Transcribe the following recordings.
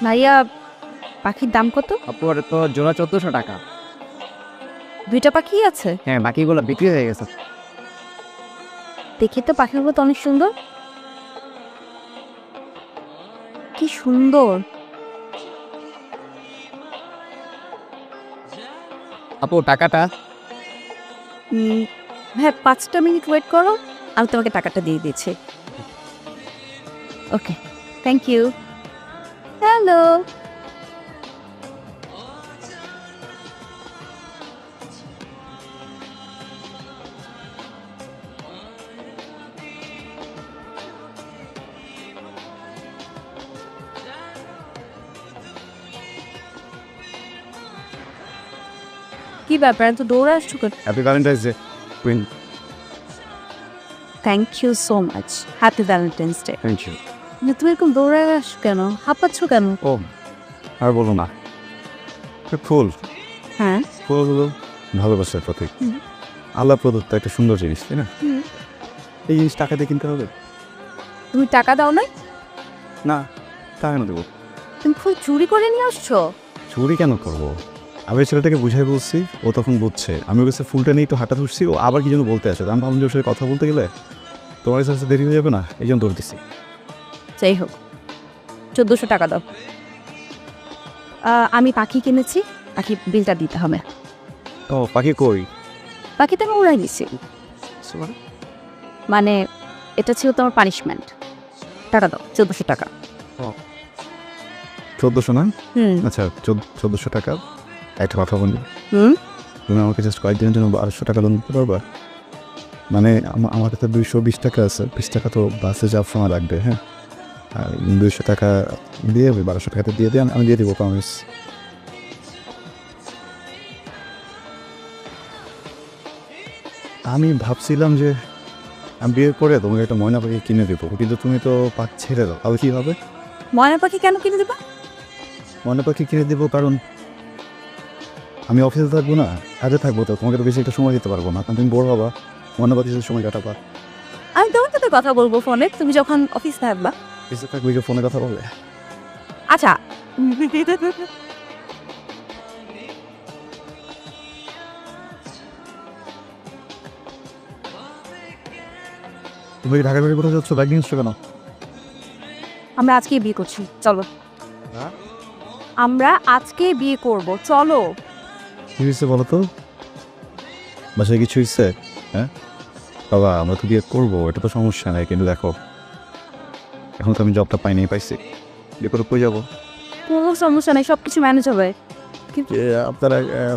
ভাইয়া পাখির দাম কত? আপু ওটা তো জোড়া 1400 টাকা। দুইটা পাখি আছে? হ্যাঁ, বাকিগুলো বিক্রি হয়ে গেছে। দেখি তো পাখিগুলো তো অনেক সুন্দর। কি সুন্দর। আপু টাকাটা। হ্যাঁ, 5টা মিনিট ওয়েট করো, আমি তোমাকে টাকাটা দিয়ে দিচ্ছি। Okay, thank you. হ্যালো। কি ব্যাপার, এত দৌড়ে আসছো কেন? Happy Valentine's day queen. Thank you so much. Happy Valentine's day. Thank you. তুমি এরকম দৌড়ে আসছো কেন? হাঁপাচ্ছ কেন? ও আর বলো না, ফুল হ্যাঁ। ফুল হলো ভালোবাসার প্রতীক। হুম। আল্লাহ প্রদত্ত একটা সুন্দর জিনিস, তাই না? হুম। এই জিনিস টাকা দিয়ে কিনতে হবে তুমি টাকা দাও নাই? না? টাকা কেন দেবো? তুমি ফুল চুরি করে নিয়ে আসছো? চুরি কেন করবো? আমি ওই ছেলেটাকে বুঝাই বলছি, ও তখন বুঝছে। আমি ওর কাছে ফুলটা নিয়ে একটু হাঁটা ধরছি, ও আবার কি যেন বলতে আসে। আমি ভাবলাম যে ওর সাথে কথা বলতে গেলে তোমার কাছে দেরি হয়ে যাবে না, এই জন্য দৌড় দিছি। যাই হোক, 1400 টাকা দাও। আমি পাখি কিনেছি, পাখি বিলটা দিতে হবে। ও পাখি কই? পাখিটা আমি উড়াই দিছি। মানে এটা ছিল তোমার পানিশমেন্ট। টাকা দাও, 1400 টাকা। 1400 না? হুম। আচ্ছা 1400 টাকা। একটা কথা বলি, হুম। তুমি আমাকে জাস্ট কয়েকদিনের জন্য 1200 টাকা লোন দিতে পারবা? মানে আমার কাছে 220 টাকা আছে, 20 টাকা তো বাসে যাওয়ার সময় লাগবে। হ্যাঁ, আর 200 টাকা দিয়ে 1200 টাকাতে দিয়ে দিয়ে আমি দিয়ে দেবো, প্রমিস। আমি ভাবছিলাম যে আমি বিয়ের পরে তোমাকে একটা ময়না পাখি কিনে দেবো, কিন্তু তুমি তো পাখ ছেড়ে দাও, তাহলে কী হবে? ময়না পাখি কেন কিনে দেবা? ময়না পাখি কিনে দেবো কারণ আমি অফিসে থাকবো না, কাজে থাকবো, তো তোমাকে তো বেশি একটা সময় দিতে পারবো না, কারণ তুমি বড় হবা, ময়না পাখির সাথে সময় কাটাবা। আমি তোমার সাথে কথা বলবো ফোনে, তুমি যখন অফিস থাকবা। অফিসে থাকবে ফোনে কথা বলে। আচ্ছা। তুমি কি ঢাকা বেরিয়ে কোথাও যাচ্ছ? ব্যাগ নিয়ে এসছো কেন? আমরা আজকে বিয়ে করছি, চলো। হ্যাঁ? আমরা আজকে বিয়ে করব, চলো। কী হয়েছে বলো তো? বাসায় কিছু হয়েছে? হ্যাঁ বাবা, আমরা তো বিয়ে করবো, এটা তো সমস্যা নাই, কিন্তু দেখো এখন তো আমি জবটা পাইছি, বিয়ে করে কই যাবো? কোনো সমস্যা নাই, সবকিছু ম্যানেজ হবে। আপনারা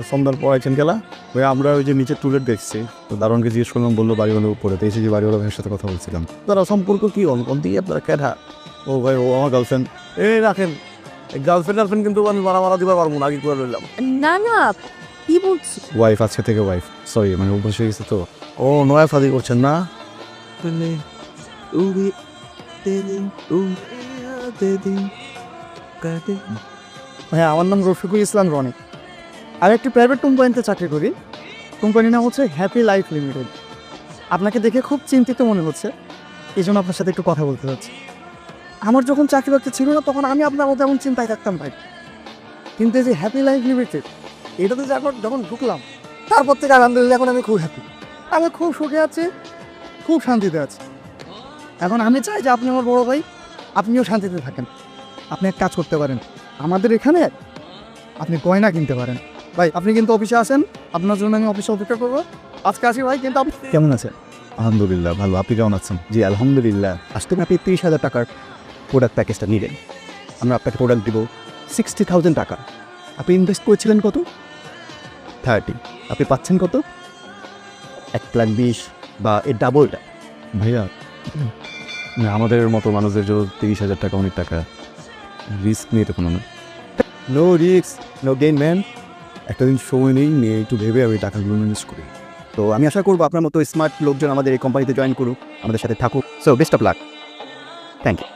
সন্ধ্যার পড়াইছেন গেলা, ওই আমরা ওই যে নিচে টুলেট দেখছি, তো দারোয়ানকে জিজ্ঞেস করলাম, বললো বাড়িওয়ালার উপরে, তো এসে যে বাড়িওয়ালা ভাইয়ের সাথে কথা বলছিলাম, তারা সম্পর্ক কি অন দিয়ে আপনারা কেঠা? ও ভাই, ও আমার গার্লফ্রেন্ড। এই রাখেন, গার্লফ্রেন্ড কিন্তু আমি মারা দিবার পারবো না, আগে করে রইলাম। না না, কি বলছি? ওয়াইফ, আজকে থেকে ওয়াইফ, সরি মানে অভ্যাস হয়ে গেছে তো। ও নয়া ফাদি করছেন না? হ্যাঁ, আমার নাম রফিকুল ইসলাম রনি। আমি একটি প্রাইভেট কোম্পানিতে চাকরি করি। কোম্পানির নাম হচ্ছে হ্যাপি লাইফ লিমিটেড। আপনাকে দেখে খুব চিন্তিত মনে হচ্ছে, এই জন্য আপনার সাথে একটু কথা বলতে চাচ্ছি। আমার যখন চাকরি বাকরি ছিল না, তখন আমি আপনার মতো এমন চিন্তায় থাকতাম ভাই। কিন্তু এই যে হ্যাপি লাইফ লিমিটেড, এটাতে যখন ঢুকলাম, তারপর থেকে আলহামদুলিল্লাহ এখন আমি খুব হ্যাপি। আমি খুব সুখে আছি, খুব শান্তিতে আছি। এখন আমি চাই যে আপনি আমার বড় ভাই, আপনিও শান্তিতে থাকেন। আপনি এক কাজ করতে পারেন, আমাদের এখানে আপনি গয়না কিনতে পারেন। ভাই আপনি কিন্তু অফিসে আসেন, আপনার জন্য আমি অফিসে অপেক্ষা করবো। আজকে আসি ভাই, কিন্তু আপনি কেমন আছেন? আলহামদুলিল্লাহ ভালো, আপনি কেমন আছেন? জি আলহামদুলিল্লাহ। আজকে আপনি 30,000 টাকার প্রোডাক্ট প্যাকেজটা নিলেন, আমরা আপনাকে প্রোডাক্ট দিব 60,000 টাকা। আপনি ইনভেস্ট করেছিলেন কত? 30। আপনি পাচ্ছেন কত? 1,20,000 বা এর ডাবলটা। ভাইয়া, না, আমাদের মতো মানুষদের জন্য 30,000 টাকা অনেক টাকা, রিস্ক নিয়ে তো কোনো না। No risk no gain man. একটা দিন সময় নেই, নিয়ে একটু ভেবে আমি টাকাগুলো ম্যানেজ করি। তো আমি আশা করবো আপনার মতো স্মার্ট লোকজন আমাদের এই কোম্পানিতে জয়েন করুক, আমাদের সাথে থাকুক। So best of luck. Thank you.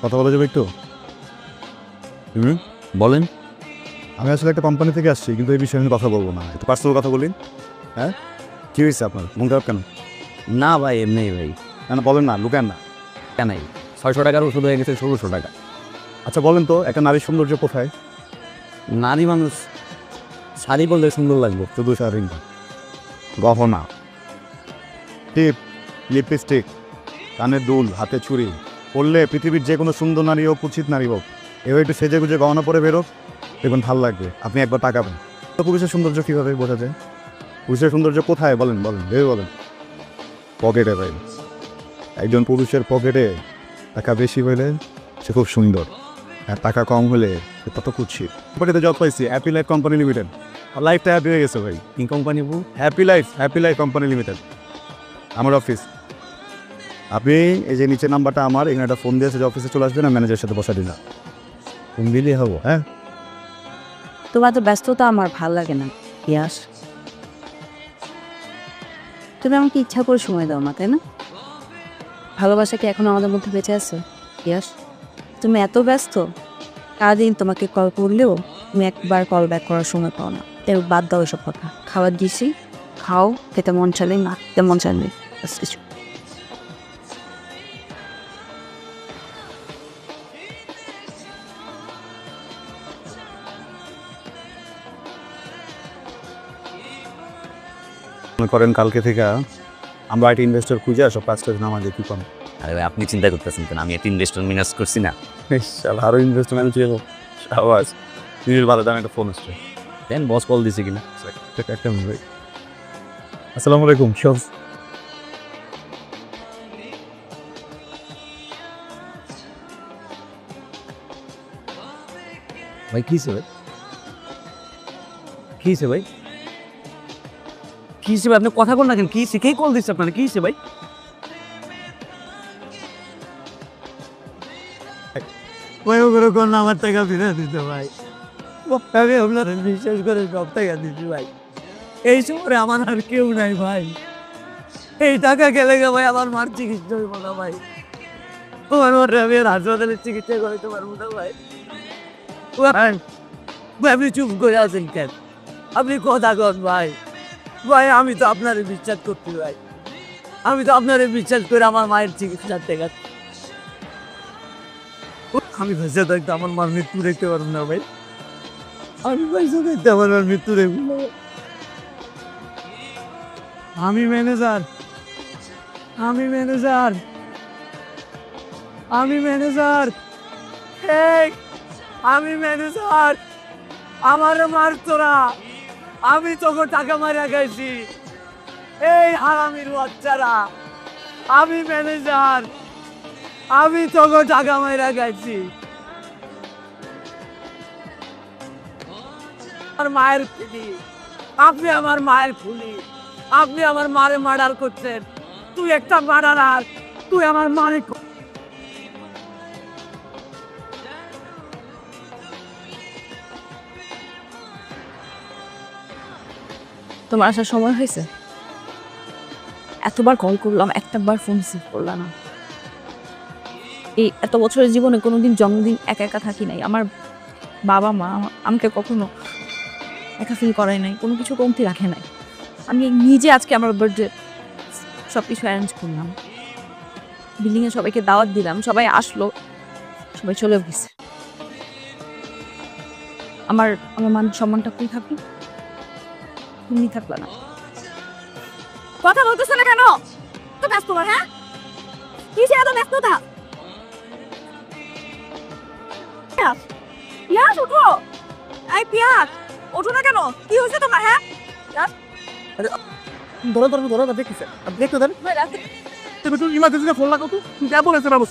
কথা বলা যাবে একটু? বলেন। আমি আসলে একটা কোম্পানি থেকে আসছি, কিন্তু এই বিষয়ে আমি কথা বলবো না। একটু পার্সোনাল কথা বলি। হ্যাঁ, কী হয়েছে আপনার? মন খারাপ কেন? না ভাই, এমনি ভাই। না বলেন না, লুকান না। কেনাই 600 টাকার ওষুধ হয়ে গেছে 1600 টাকা। আচ্ছা বলেন তো, একটা নারীর সৌন্দর্য কোথায়? নারী মানুষ শাড়ি বললে সুন্দর লাগবে। শুধু শাড়ি না, গহনা, টিপ, লিপস্টিক, কানের দুল, হাতে ছুরি পরলে পৃথিবীর যে কোনো সুন্দর নারী হোক, কুৎসিত নারী হোক, এবার একটু সেজে গুজে গহনা পরে বেরো, দেখুন ভালো লাগবে। আপনি একবার তাকাবেন। তো পুরুষের সৌন্দর্য কীভাবে বোঝা যায়? পুরুষের সৌন্দর্য কোথায় বলেন? ভেবে বলেন। পকেটে ভাই, একজন পুরুষের পকেটে টাকা বেশি হলে সে খুব সুন্দর, আর টাকা কম হলে সে তত কুৎসিত। কোম্পানিতে জব পাইছি, হ্যাপি লাইফ কোম্পানি লিমিটেড। লাইফটা হ্যাপি হয়ে গেছে ভাই। কি কোম্পানি বউ? হ্যাপি লাইফ কোম্পানি লিমিটেড আমার অফিস। আপনি এই যে নিচের নাম্বারটা আমার, এখানে একটা ফোন দিয়েছে যে অফিসে চলে আসবেন, ম্যানেজারের সাথে বসা দিলাম, ফোন দিলেই হবো। হ্যাঁ, তোমার তো ব্যস্ততা আমার ভাল লাগে না ইয়াস। তুমি আমাকে ইচ্ছা করে সময় দাও না, তাই না? ভালোবাসা কি এখন আমাদের মধ্যে বেঁচে আছে ইয়াস? তুমি এত ব্যস্ত, সারাদিন তোমাকে কল করলেও তুমি একবার কল ব্যাক করার সময় পাও না। তাই বাদ দাও এসব কথা। খাবার দিছি, খাও, খেতে মন চাইলে না খেতে মন চাইলে কিছু। মনে করেন কালকে থেকে আমরা আইটি ইনভেস্টর খুঁজে সব কাজটা আমাদের কি কম। আরে ভাই, আপনি চিন্তা করতেছেন কেন? আমি একটা ইনভেস্টর ম্যানেজ করছি না। আরও ইনভেস্টর ম্যানেজ হয়ে যাবো। আওয়াজ নিজের ভালো দামে একটা ফোন আসছে। দেন বস কল দিছে কিনা। একটা মিনিট ভাই। আসসালামু আলাইকুম। ভাই কী হিসেবে? কী হিসেবে ভাই? কী হিসেবে? আপনি কথা বল না কেন? কী শিখেই কল দিচ্ছে আপনার? কী হিসেবে ভাই? ওই ওগুলো কোন আমার টাকা ফিরে দিতে ভাই। আমি আপনার বিশ্বাস করে সব টাকা দিচ্ছি ভাই। এই শহরে আমার আর কেউ নাই ভাই। এই টাকা গেলে ভাই আমার মার চিকিৎসা হইব না ভাই। আমার মার আমি আর হাসপাতালে চিকিৎসা করাইতে পারবো না ভাই। ভাই, আপনি চুপ করে আছেন কেন? আপনি কথা কন ভাই। ভাই আমি তো আপনারে বিশ্বাস করছি ভাই। আমি তো আপনারে বিশ্বাস করে আমার মায়ের চিকিৎসার টাকা। আমি বেঁচে থাকতে আমার মার মৃত্যু দেখতে পারবো না ভাই। আমি বেঁচে থাকতে আমার মার মৃত্যু দেখবো না। আমি ম্যানেজার। আমি ম্যানেজার। আমি ম্যানেজার। আমি ম্যানেজার। আমার মার তোরা। আমি তোকে টাকা মারা গেছি। এই হারামির বাচ্চারা। আমি ম্যানেজার। আমি তোকে টাকা মারা গেছি। আমার মায়ের খুলি। আপনি আমার মায়ের খুলি। আপনি আমার মারে মার্ডার করছেন। তুই একটা মার্ডারার। তুই আমার মারে। তোমার আসার সময় হয়েছে? এতবার কল করলাম, একটাবার ফোন রিসিভ করলাম না। এই এত বছরের জীবনে কোনোদিন জন্মদিন একা একা থাকি নাই। আমার বাবা মা আমাকে কখনো একা ফিল করাই নাই, কোনো কিছু কমতি রাখে নাই। আমি নিজে আজকে আমার বার্থডে সব কিছু অ্যারেঞ্জ করলাম, বিল্ডিংয়ে সবাইকে দাওয়াত দিলাম, সবাই আসলো, সবাই চলে গেছে। আমার আমার মান সম্মানটা কই থাকলো? তুমি থাকলা না। কথা বলতেছ না কেন? তো ব্যস্ত না? হ্যাঁ, কিসে এত ব্যস্ততা? পিয়াস উঠো। এই পিয়াস ওঠো না কেন? কি হয়েছে তোমার? হ্যাঁ ধরো দেখতেছে। দেখতে দেন। তুমি ইমার্জেন্সি ফোন লাগাও তো। যা বলেছে বাবু।